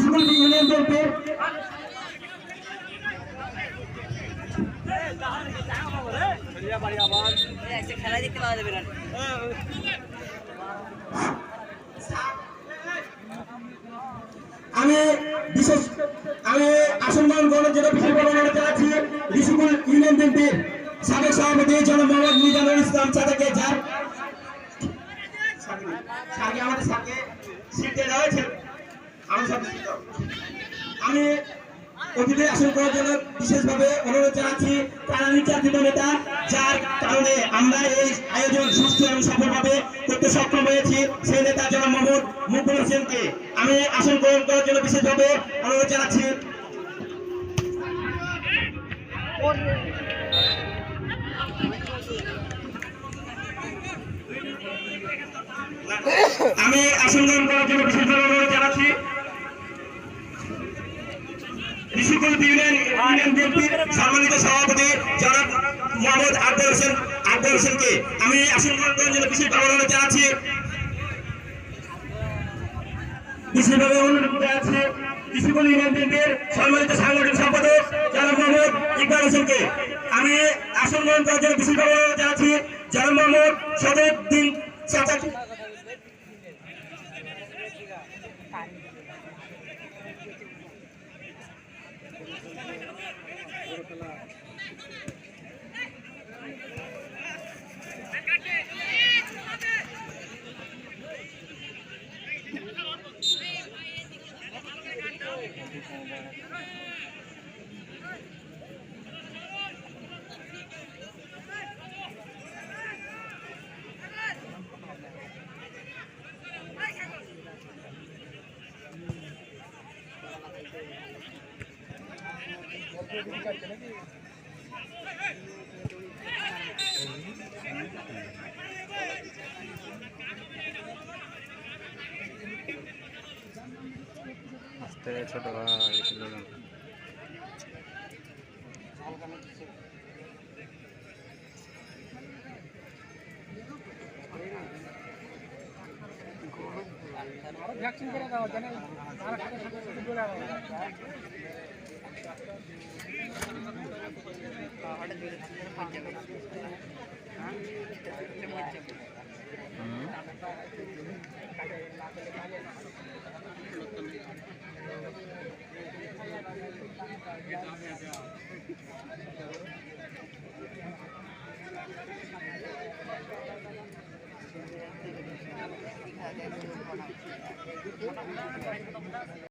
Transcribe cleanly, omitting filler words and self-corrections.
School union বিএনপির খেলা দেখতে পাওয়া যাবে না। আমি আসন গ্রহণ করার জন্য বিশেষ অনুরোধ জানাচ্ছি ঋষিকুল ইউনিয়ন বিএনপির সাবেক সভাপতি জনাব মোহাম্মদ মিজানুল ইসলাম চাচাকে যার আমাদের সাথে সিট দেওয়া হয়েছে। আমি অতিথির আসন করার জন্য বিশেষভাবে অনুরোধ জানাচ্ছি তারা নির্যাতিত নেতা, যার কারণে আমরা এই আয়োজন সুষ্ঠু এবং সফলভাবে করতে সক্ষম হয়েছি, সেই নেতা জনাব মোহাম্মদ মুকুল হোসেনকে আমি আসন গ্রহণ করার জন্য বিশেষভাবে অনুরোধ জানাচ্ছি। আমি আসন গ্রহণ করার জন্য বিশেষভাবে অনুরোধ জানাচ্ছি ঋষিকুল ইউনিয়ন বিএনপির সম্মানিত সভাপতি জনাব মোহাম্মদ আকবর হোসেনকে আমি আসন গ্রহণ করার জন্য বিশেষভাবে অনুরোধ জানাচ্ছি। ঋষিকুল ইউনিয়ন বিএনপির সম্মানিত সাংগঠনিক সম্পাদক জনাব মোহাম্মদ ইকবাল হোসেনকে আমি আসন গ্রহণ করার জন্য বিশেষভাবে অনুরোধ জানাচ্ছি। জনাব মোহাম্মদ সদরউদ্দিন চাচা ছোট ভ্যাকসিন করে দেওয়া জানেন